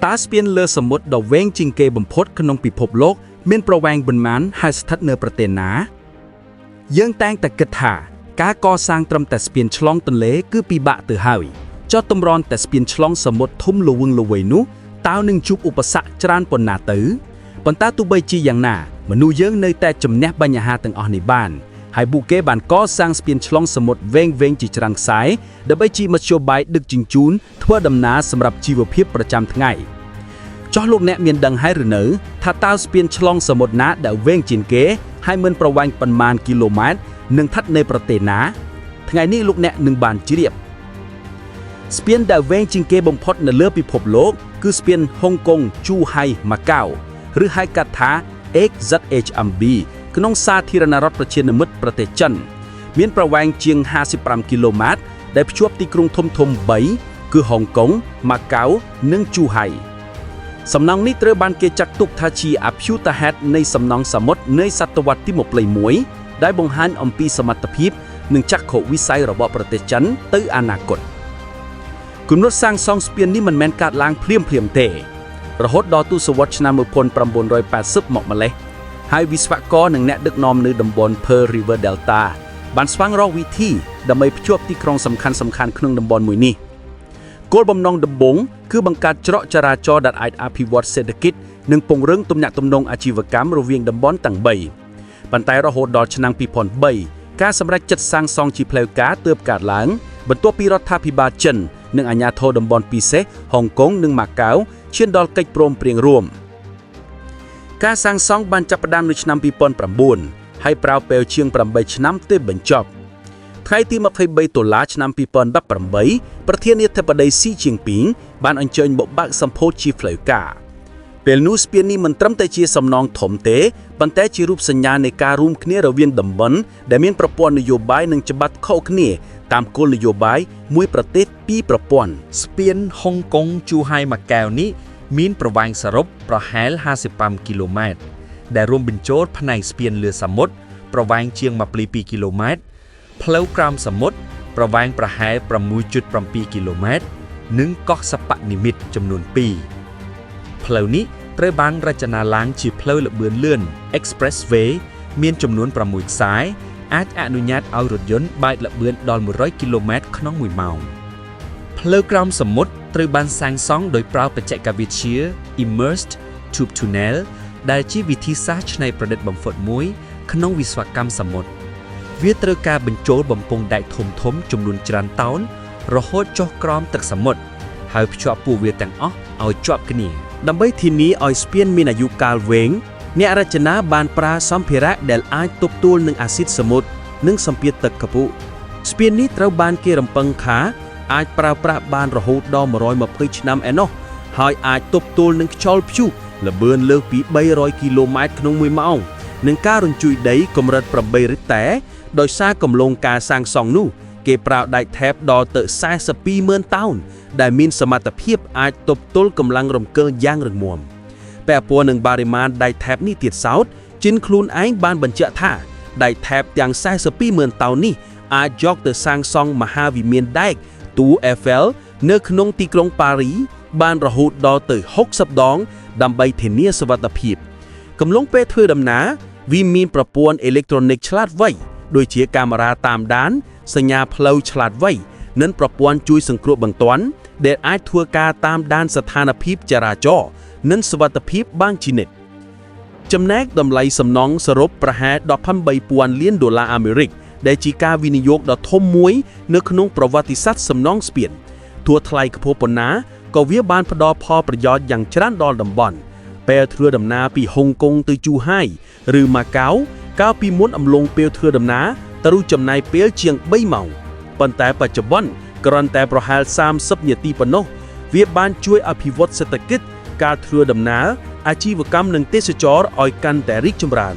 តាស្ពានលើសមុទ្រដ៏វែងជាងគេបំផុតក្នុងពិភពលោកមានប្រវែងប៉ុន្មានហើយស្ថិតនៅប្រទេសណាយើងតែងតែគិតថាការកសាងត្រឹមតែស្ពានឆ្លងទន្លេគឺពិបាកទៅហើយចុះតម្រាន់តែស្ពានឆ្លងសមុទ្រធំល្វឹងល្វើយនោះតើនឹងជួបឧបសគ្គច្រើនប៉ុណ្ណាទៅប៉ុន្តែទោះបីជាយ៉ាងណាមនុស្សយើងនៅតែជំនះបញ្ហាទាំងអស់នេះបានហើយពួកគេបានកសាងស្ពានឆ្លងសមុទ្រវែងៗជាច្រើនខ្សែដើម្បីជាមធ្យោបាយដឹកជញ្ជូនធ្វើដំណើរសម្រាប់ជីវភាពប្រចាំថ្ងៃចុះលោកអ្នកមានដឹងហើយឬនៅថាតើស្ពានឆ្លងសមុទ្រណាដែលវែងជាងគេហើយមានប្រវែងប៉ុន្មានគីឡូម៉ែត្រនិងស្ថិតនៅប្រទេសណាថ្ងៃនេះលោកអ្នកនឹងបានជ្រាបស្ពានដែលវែងជាងគេបំផុតនៅលើពិភពលោកគឺស្ពានហុងកុងជូហៃម៉ាកាវឬហៅកាត់ថា XZHMB ក្នុងសាធារណរដ្ឋប្រជាមានិតប្រទេសចិនមានប្រវែងជាង55គីឡូម៉ែត្រដែលភ្ជាប់ទីក្រុងធំៗ3គឺហុងកុងម៉ាកាវនិងជូហៃសំណង់នេះត្រូវបានគេចាត់ទុកថាជាអព្យុត្តហេតុនៃសំណង់សមុទ្រនៃសតវត្សទី21ដែលបង្ហាញអំពីសមត្ថភាពនិងចក្ខុវិស័យរបស់ប្រទេសចិនទៅអនាគតគំនិតសាងសង់ស្ពាននេះមិនមែនកើតឡើងភ្លាមៗទេរហូតដល់ទសវត្សរ៍ឆ្នាំ1980មកម្លេះហើយវិស្វករនិងអ្នកដឹកនាំនៅតំបន់ Pearl River Delta បានស្វែងរកវិធីដើម្បីភ្ជាប់ទីក្រុងសំខាន់ៗក្នុងតំបន់មួយនេះគោលបំណងដំបូងគឺបង្កើតច្រកចរាចរណ៍ដែលអាចអភិវឌ្ឍសេដ្ឋកិច្ចនិងពង្រឹងទំនាក់ទំនងអាជីវកម្មរវាងតំបន់ទាំង3ប៉ុន្តែរហូតដល់ឆ្នាំ2003ការសម្រេចចិត្តសាងសង់ជាផ្លូវការទើបកើតឡើងបន្ទាប់ពីរដ្ឋាភិបាលចិននិងអាជ្ញាធរតំបន់ពិសេសហុងកុងនិងម៉ាកាវឈានដល់កិច្ចព្រមព្រៀងរួមការសាងសង់បានចាប់ផ្ដើមនៅឆ្នាំ2009ហើយប្រើពេលជាង8ឆ្នាំទើបបញ្ចប់ថ្ងៃទី23ដុល្លារឆ្នាំ2018ប្រធានាធិបតីស៊ីជីនពីងបានអញ្ជើញមកបើកសម្ពោធជាផ្លូវការពេលនោះស្ពាននេះមិនត្រឹមតែជាសំណង់ធំទេប៉ុន្តែជារូបសញ្ញានៃការរួមគ្នារវាងតំបន់ដែលមានប្រព័ន្ធនយោបាយនិងច្បាប់ខុសគ្នាតាមគោលនយោបាយមួយប្រទេសពីរប្រព័ន្ធស្ពានហុងកុងជូហៃម៉ាកាវនេះមានប្រវែងសរុបប្រហែល55គីឡូម៉ែត្រដែលរួមបញ្ចូលផ្នែកស្ពានលើសមុទ្រប្រវែងជាង22គីឡូម៉ែត្រផ្លូវក្រោមសមុទ្រប្រវែងប្រហែល 6.7 គីឡូម៉ែត្រនិងកោះសិប្បនិមិត្តចំនួន2ផ្លូវនេះត្រូវបានរចនាឡើងជាផ្លូវល្បឿនលឿន Expressway មានចំនួន6ខ្សែអាចអនុញ្ញាតឲ្យរថយន្តបើកល្បឿនដល់100គីឡូម៉ែត្រក្នុង1ម៉ោងផ្លូវក្រោមសមុទ្រត្រូវបានសាងសង់ដោយប្រើបច្ចេកវិទ្យា Immersed Tube Tunnel ដែលជាវិធីសាស្ត្រច្នៃប្រឌិតបំផុតមួយក្នុងវិស្វកម្មសមុទ្រវាត្រូវការបញ្ចូលបំពង់ដែកធំៗចំនួនច្រើនតោនរហូតចុះក្រោមទឹកសមុទ្រហើយភ្ជាប់ពួកវាទាំងអស់ឲ្យជាប់គ្នាដើម្បីធានាឲ្យស្ពានមានអាយុកាលវែងអ្នករចនាបានប្រើសម្ភារៈដែលអាចទប់ទល់នឹងអាស៊ីតសមុទ្រនិងសម្ពាធទឹកកពុស្ពាននេះត្រូវបានគេរំពឹងថាអាចប្រើប្រាស់បានរហូតដល់120ឆ្នាំឯណោះហើយអាចទប់ទល់នឹងខ្យល់ព្យុះល្បឿនលើសពី300គីឡូម៉ែត្រក្នុង1ម៉ោងនិងការរញ្ជួយដីកម្រិត8រិកតែដោយសារគម្រោងការសាងសង់នោះគេប្រើដែកថេបដល់ទៅ420000តោនដែលមានសមត្ថភាពអាចទប់ទល់កម្លាំងរំកិលយ៉ាងរឹងមាំពាក់ព័ន្ធនឹងបរិមាណដែកថេបនេះទៀតសោតជិនខ្លួនឯងបានបញ្ជាក់ថាដែកថេបទាំង420000តោននេះអាចយកទៅសាងសង់មហាវិមានដែកទូ Eiffel នៅក្នុងទីក្រុងប៉ារីបានរហូតដល់ទៅ60ដងដើម្បីធានាសុវត្ថិភាពកំឡុងពេលធ្វើដំណើរវាមានប្រព័ន្ធអេឡិចត្រូនិកឆ្លាតវៃដូចជាកាមេរ៉ាតាមដានសញ្ញាផ្លូវឆ្លាតវៃនិងប្រព័ន្ធជួយសង្គ្រោះបន្ទាន់ដែលអាចធ្វើការតាមដានស្ថានភាពចរាចរណ៍និងសុវត្ថិភាពបានជានិច្ចចំណែកតម្លៃសំណង់សរុបប្រហែល$18000លានអាមេរិកដែលជាការវិនិយោគដ៏ធំមួយនៅក្នុងប្រវត្តិសាស្ត្រសំណង់ស្ពានទោះថ្លៃខ្ពស់ប៉ុណ្ណាក៏វាបានផ្ដល់ផលប្រយោជន៍យ៉ាងច្រើនដល់តំបន់ពេលធ្វើដំណើរពីហុងកុងទៅជូហៃឬម៉ាកាវកាលពីមុនអំឡុងពេលធ្វើដំណើរត្រូវចំណាយពេលជាង3ម៉ោងប៉ុន្តែបច្ចុប្បន្នគ្រាន់តែប្រហែល30នាទីប៉ុណ្ណោះវាបានជួយអភិវឌ្ឍសេដ្ឋកិច្ចការធ្វើដំណើរអាជីវកម្មនិងទេសចរណ៍ឲ្យកាន់តែរីកចម្រើន